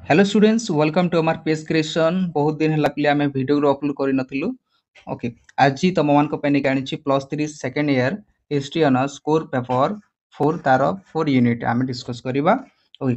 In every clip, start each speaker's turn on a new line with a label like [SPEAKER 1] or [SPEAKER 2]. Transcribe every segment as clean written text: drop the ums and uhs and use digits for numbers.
[SPEAKER 1] Hello students welcome to our page creation. बहुत दिन है पे आम भिडियो अपलोड कर ओके आज तुम मान आनी +3 second year history honours core paper 4 तार 4 यूनिट आम डिस्कस करवा। ओके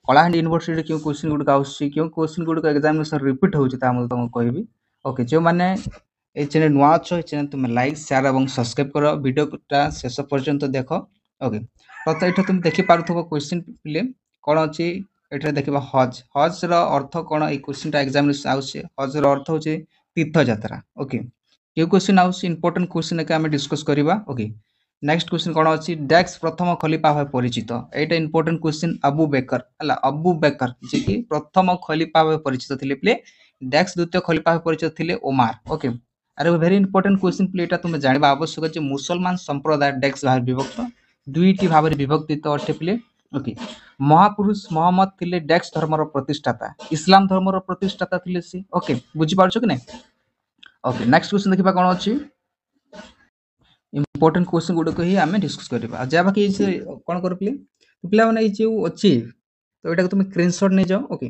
[SPEAKER 1] कलाहांडी यूनिवर्सिटी क्यों क्वेश्चन गुड़क क्यों क्वेश्चन गुड़क एग्जामिनेशन रिपीट होती तुमको कहबी। ओके जो मैंने ये चैनल नुआ अच्छे चैनल तुम लाइक शेयर और सब्सक्राइब कर वीडियोटा शेष पर्यंत देख। ओके प्रथम ये तुम देखिपार क्वेश्चन पे कौन अच्छी ये देखा हज हज अर्थ कौन ये क्वेश्चन एग्जामिनेशन आउे हज अर्थ हूँ तीर्थ यात्रा। ओके क्यों क्वेश्चन इंपोर्टेंट क्वेश्चन एक आम डिस्कस करवा। ओके नेक्स्ट क्वेश्चन कौन अच्छी डैक्स प्रथम खलीफा भाव परिचित यहाँ इंपोर्टेंट क्वेश्चन अबू बेकर है अबू बेकर जी की प्रथम खलीफा भाव परिचित थे प्ले डैक्स द्वितीय खलीफा भाव परिचित थे ओमार। ओके अरे वेरी इंपोर्टेंट क्वेश्चन प्ले यहाँ तुम जानवा आवश्यक मुसलमान संप्रदाय डैक्स भाव विभक्त दुईटी भाव विभक्तित अटे प्ले। ओके महापुरुष मोहम्मद थिले डैक्स धर्मर प्रतिष्ठाता इस्लाम धर्मर प्रतिष्ठाता थिले सी। ओके बुझी पारछ कि नहीं। ओके नेक्स्ट क्वेश्चन देखिबा कोन अछि इंपोर्टेंट क्वेश्चन गुडक ही आमे डिस्कस करबा जा बाकी कोन कर प्ले पिला माने जे अछि तो एटा तुम स्क्रीनशॉट नै जाओ। ओके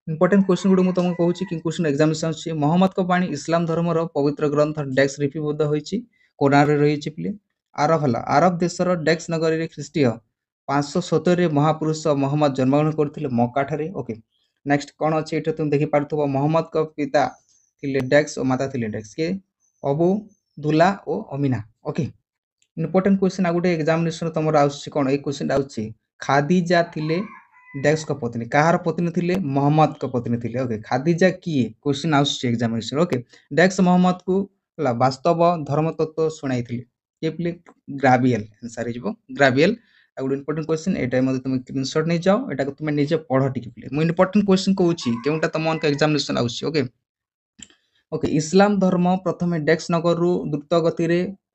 [SPEAKER 1] इंपोर्टेंट क्वेश्चन गुड तुमको कहूँ कि क्वेश्चन एग्जामिनेशन अच्छी मोहम्मद को बाणी इस्लाम धर्मर पवित्र ग्रंथ डैक्स लिपिबद्ध होती कोरान रही प्ले आरब है आरब देशर डैक्स नगरी ख्रीष्टीय 570 महापुरुष मोहम्मद जन्मग्रहण करते मक्का ठारे। ओके नेक्स्ट कौन अच्छे ये तुम देखिपार मोहम्मद का पिता थिले डैक्स और माता थिले डैक्स के अबू दुला और अमीना। ओके इंपोर्टेंट क्वेश्चन आ गोटे एग्जामिनेशन तुम कौन ये क्वेश्चन आउे खादीजा थिले डैक्स का पत्नी कहार पत्नी थिले मोहम्मद का पत्नी थिले। ओके खादीजा किए क्वेश्चन आउे एग्जामिनेशन। ओके डैक्स मोहम्मद को वास्तव धर्म तत्व शुणाई ये प्ले ग्राबियल आंसर हो ग्राबियल आ गोटे इंपोर्टेंट क्वेश्चन यहाँ तुम स्क्रीनशॉट नहीं जाओ यहाँ तुम निजे पढ़ टी प्ले मुझे इंपोर्टेंट क्वेश्चन कहूँ क्योंटा तुम एग्जामिनेशन आउे। ओके ओके इस्लाम धर्म प्रथम डैक्स नगर द्रुत गति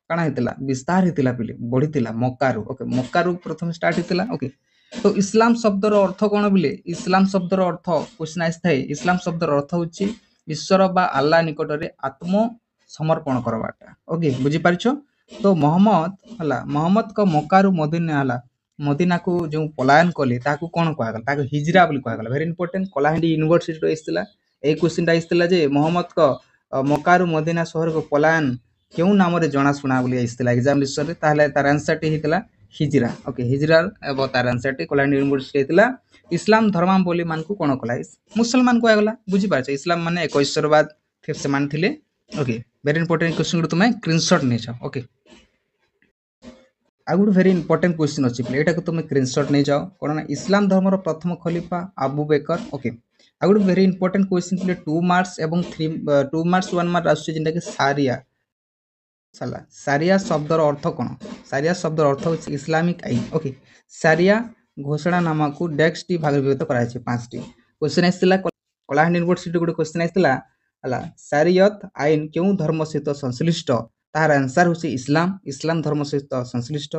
[SPEAKER 1] काण होता विस्तार होता पे बढ़ी मक्कारु। ओके मक्कारु प्रथम स्टार्ट होता। ओके तो इस्लाम शब्दर अर्थ कौन बोले इस्लाम शब्दर अर्थ क्वेश्चन आए इस्लाम शब्दर अर्थ हूँ ईश्वर बा आल्ला निकट में आत्म समर्पण करवाटा। ओके बुझीपार तो मोहम्मद है मोहम्मद का मक्कारु मदीना है मदीना को जो पलायन कले कौन कहगला हिजरा बोली कहगला वेरी इंपोर्टेंट कलाहांडी यूनिवर्सिटी आसाला ये क्वेश्चन आसाला जे मोहम्मद का मक्कारु मदीना शहर को पलायन क्यों नाम जनाशुना आसाला एग्जामिनेशन तार आंसर टी होता हिजरा। ओके हिजरा तार आंसर टी कलाहांडी यूनिवर्सिटी होता इस्लाम धर्मावली मान को कौन कला मुसलमान कहगला बुझीपार इस्लाम माने एक ईश्वरवाद फिर से मान थिले। ओके वेरी इंपोर्टेंट क्वेश्चन तुम्हें स्क्रीनशॉट नहीं जाओ। ओके आ गोटे वेरी इंपोर्टेंट क्वेश्चन अच्छी प्ले यहाँ तुम स्क्रीनशॉट नहीं जाओ कौन ना इस्लाम धर्मर प्रथम खलीफा अबू बेकर। ओके आ गोटे very important question play 2 marks एवं 2 मार्क्स 1 मार्क आसुचे जिनटा कि सारिया साला सारिया शब्दर अर्थ कौन सारिया शब्दर अर्थ हो इस्लामिक आईन। ओके सारिया घोषणा नामा को डैक्स टी भाग विभक्त कराई 5टी क्वेश्चन आसाला कलाहांडी यूनिवर्सिटी गोटे क्वेश्चन आसाला है सारियत आईन क्यों धर्म सहित संश्लिष्ट तार आंसर हूँ इस्लाम इस्लाम धर्म सहित संश्लिष्ट।